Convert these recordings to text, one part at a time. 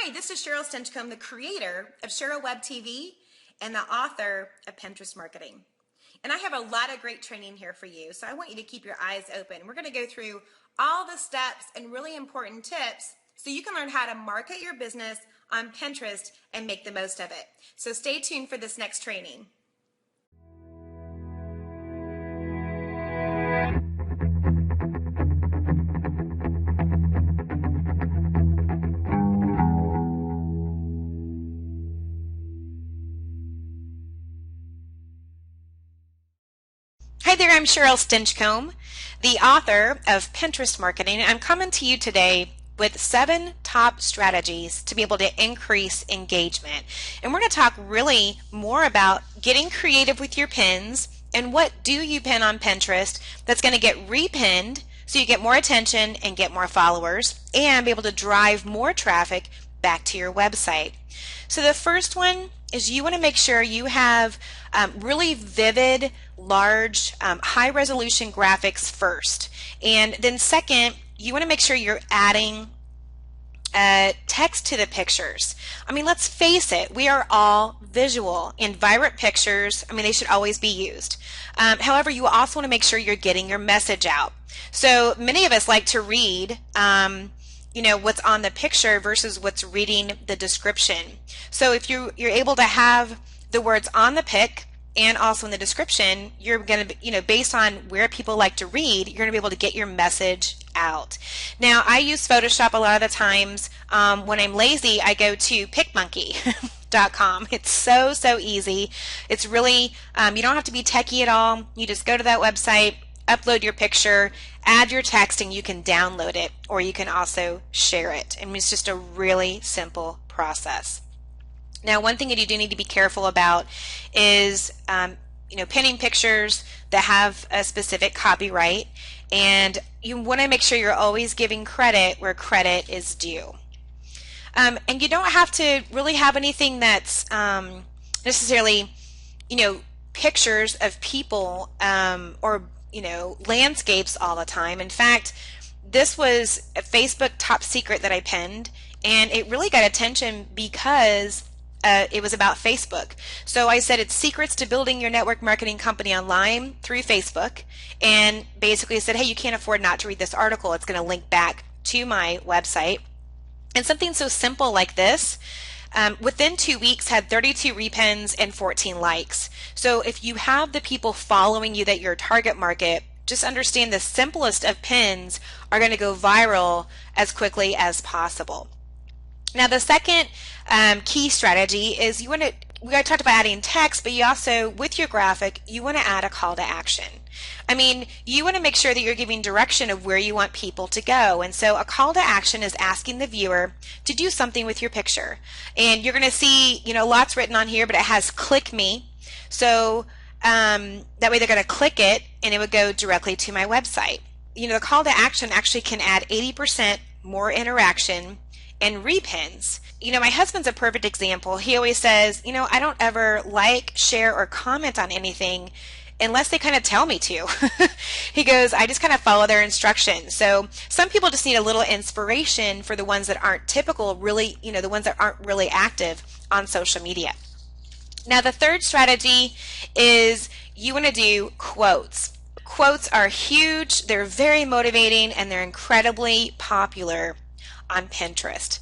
Hi, this is Cheryl Stinchcomb, the creator of Cheryl Web TV and the author of Pinterest Marketing. And I have a lot of great training here for you, so I want you to keep your eyes open. We're going to go through all the steps and really important tips so you can learn how to market your business on Pinterest and make the most of it. So stay tuned for this next training. Hi there, I'm Cheryl Stinchcomb, the author of Pinterest Marketing. I'm coming to you today with 7 top strategies to be able to increase engagement. And we're going to talk really more about getting creative with your pins and what do you pin on Pinterest that's going to get repinned so you get more attention and get more followers and be able to drive more traffic back to your website. So the first one is you want to make sure you have really vivid, large, high-resolution graphics first. And then second, you want to make sure you're adding text to the pictures. I mean, let's face it, we are all visual, and vibrant pictures, I mean, they should always be used. However, you also want to make sure you're getting your message out. So many of us like to read what's on the picture versus what's reading the description. So if you're able to have the words on the pic and also in the description, you're going to, based on where people like to read, you're going to be able to get your message out. Now, I use Photoshop a lot of the times. When I'm lazy, I go to PicMonkey.com. It's so easy. It's really, you don't have to be techie at all. You just go to that website, upload your picture, add your text, and you can download it, or you can also share it. I mean, it's just a really simple process. Now, one thing that you do need to be careful about is, pinning pictures that have a specific copyright, and you want to make sure you're always giving credit where credit is due. And you don't have to really have anything that's necessarily, pictures of people or landscapes all the time. In fact, this was a Facebook top secret that I pinned, and it really got attention because it was about Facebook. So I said it's secrets to building your network marketing company online through Facebook, and basically said, hey, you can't afford not to read this article. It's going to link back to my website. And something so simple like this, within 2 weeks had 32 repins and 14 likes. So if you have the people following you that your target market, just understand the simplest of pins are going to go viral as quickly as possible. Now, the second key strategy is we talked about adding text, but you also, with your graphic, you want to add a call to action. I mean, you want to make sure that you're giving direction of where you want people to go. And so a call to action is asking the viewer to do something with your picture. And you're going to see, lots written on here, but it has click me. So that way they're going to click it and it would go directly to my website. The call to action actually can add 80% more interaction and repins. My husband's a perfect example. He always says, I don't ever like, share, or comment on anything unless they kind of tell me to. He goes, I just kind of follow their instructions. So some people just need a little inspiration for the ones that aren't typical, really, the ones that aren't really active on social media. Now, the third strategy is you want to do quotes. Quotes are huge, they're very motivating, and they're incredibly popular on Pinterest.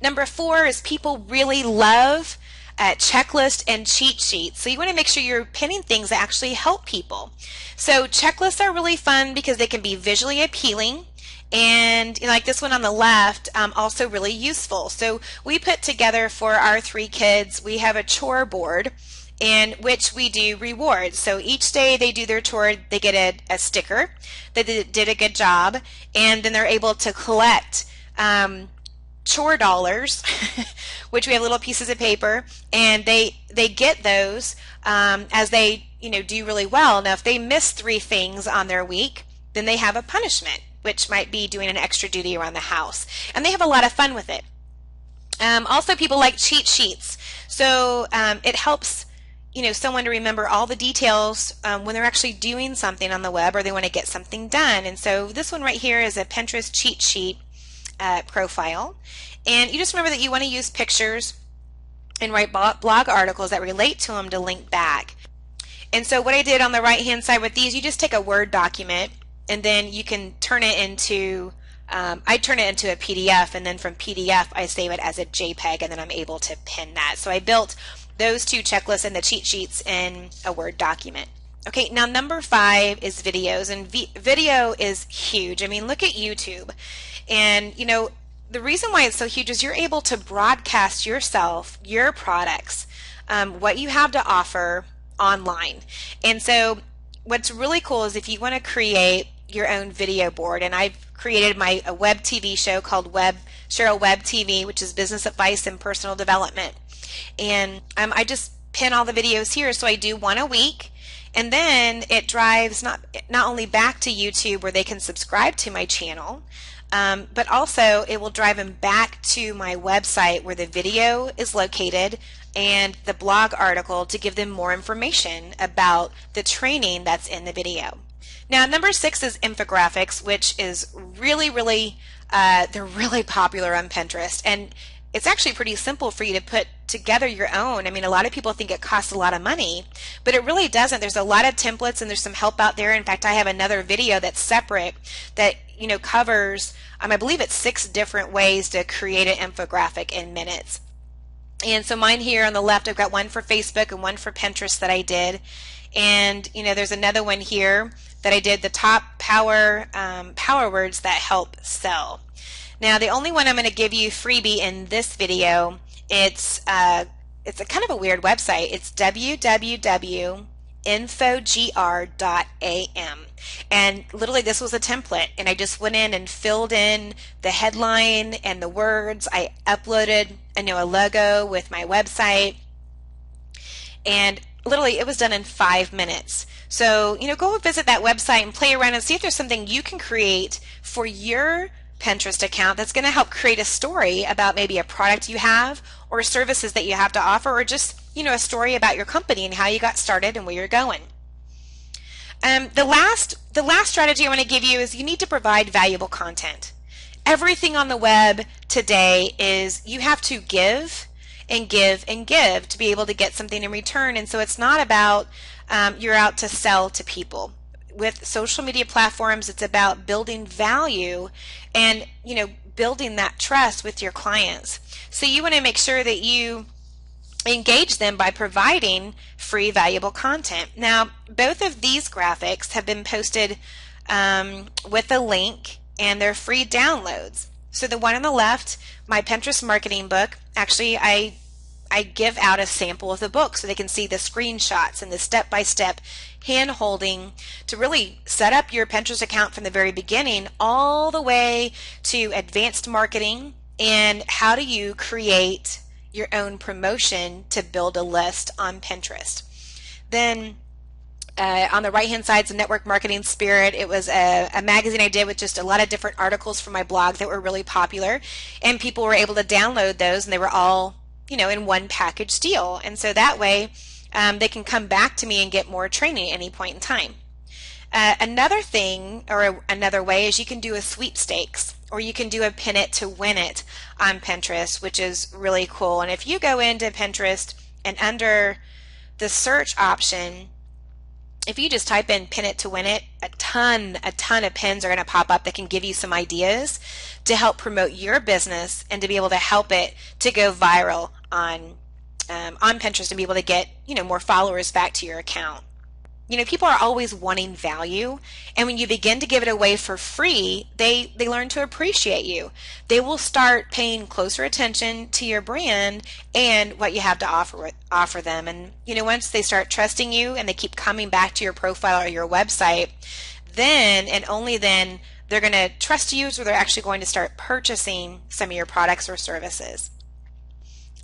Number 4 is people really love checklist and cheat sheets. So you want to make sure you're pinning things that actually help people. So checklists are really fun because they can be visually appealing, and like this one on the left, also really useful. So we put together for our 3 kids, we have a chore board in which we do rewards. So each day they do their chore, they get a sticker that they did a good job, and then they're able to collect chore dollars, which we have little pieces of paper, and they get those as they do really well. Now, if they miss 3 things on their week, then they have a punishment, which might be doing an extra duty around the house, and they have a lot of fun with it. Also, people like cheat sheets, so it helps someone to remember all the details when they're actually doing something on the web or they want to get something done. And so this one right here is a Pinterest cheat sheet profile, And you just remember that you want to use pictures and write blog articles that relate to them to link back. And so what I did on the right hand side with these, you just take a Word document and then you can turn it into, I turn it into a PDF, and then from PDF I save it as a JPEG, and then I'm able to pin that. So I built those two checklists and the cheat sheets in a Word document. Okay, now number 5 is videos, and video is huge. I mean, look at YouTube. And you know, the reason why it's so huge is you're able to broadcast yourself, your products, what you have to offer online. And so what's really cool is if you want to create your own video board, and I've created a web TV show called Cheryl Web TV, which is business advice and personal development. And I just pin all the videos here, so I do one a week. And then it drives not only back to YouTube where they can subscribe to my channel, but also it will drive them back to my website where the video is located and the blog article to give them more information about the training that's in the video. Now, number 6 is infographics, which is really, they're really popular on Pinterest. And it's actually pretty simple for you to put together your own. I mean, a lot of people think it costs a lot of money, but it really doesn't. There's a lot of templates and there's some help out there. In fact, I have another video that's separate that, you know, covers, I believe it's 6 different ways to create an infographic in minutes. And so mine here on the left, I've got one for Facebook and one for Pinterest that I did. And, you know, there's another one here that I did, the top power words that help sell. Now, the only one I'm going to give you freebie in this video, it's a kind of a weird website. It's www.infogr.am. And literally this was a template, and I just went in and filled in the headline and the words. I uploaded a logo with my website, and literally it was done in 5 minutes. So, you know, go visit that website and play around and see if there's something you can create for your Pinterest account that's going to help create a story about maybe a product you have or services that you have to offer, or just, you know, a story about your company and how you got started and where you're going. The last strategy I want to give you is you need to provide valuable content. Everything on the web today is you have to give and give and give to be able to get something in return. And so it's not about you're out to sell to people. With social media platforms, it's about building value and, you know, building that trust with your clients. So you want to make sure that you engage them by providing free, valuable content. Now, both of these graphics have been posted with a link, and they're free downloads. So the one on the left, my Pinterest marketing book, actually I give out a sample of the book so they can see the screenshots and the step-by-step hand-holding to really set up your Pinterest account from the very beginning all the way to advanced marketing and how do you create your own promotion to build a list on Pinterest. Then on the right-hand side is the Network Marketing Spirit. It was a magazine I did with just a lot of different articles from my blog that were really popular, and people were able to download those, and they were all, you know, in one package deal. And so that way they can come back to me and get more training at any point in time. Another thing, or another way, is you can do a sweepstakes, or you can do a pin it to win it on Pinterest, which is really cool. And if you go into Pinterest and under the search option, if you just type in pin it to win it, a ton of pins are going to pop up that can give you some ideas to help promote your business and to be able to help it to go viral on Pinterest and be able to get, you know, more followers back to your account. You know, people are always wanting value, and when you begin to give it away for free, they learn to appreciate you. They will start paying closer attention to your brand and what you have to offer them. And, you know, once they start trusting you and they keep coming back to your profile or your website, then and only then they're going to trust you, so they're actually going to start purchasing some of your products or services.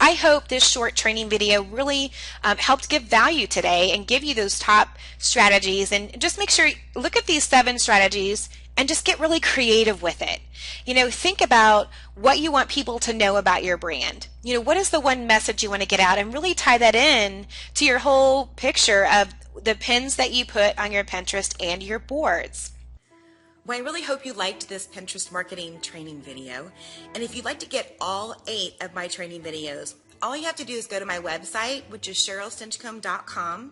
I hope this short training video really helped give value today and give you those top strategies, and just make sure, look at these 7 strategies and just get really creative with it. You know, think about what you want people to know about your brand. You know, what is the one message you want to get out, and really tie that in to your whole picture of the pins that you put on your Pinterest and your boards. Well, I really hope you liked this Pinterest marketing training video. And if you'd like to get all 8 of my training videos, all you have to do is go to my website, which is CherylStinchcomb.com.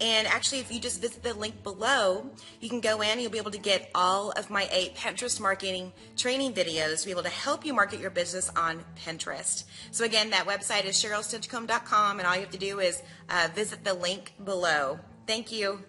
And actually, if you just visit the link below, you can go in and you'll be able to get all of my 8 Pinterest marketing training videos to be able to help you market your business on Pinterest. So again, that website is CherylStinchcomb.com, and all you have to do is visit the link below. Thank you.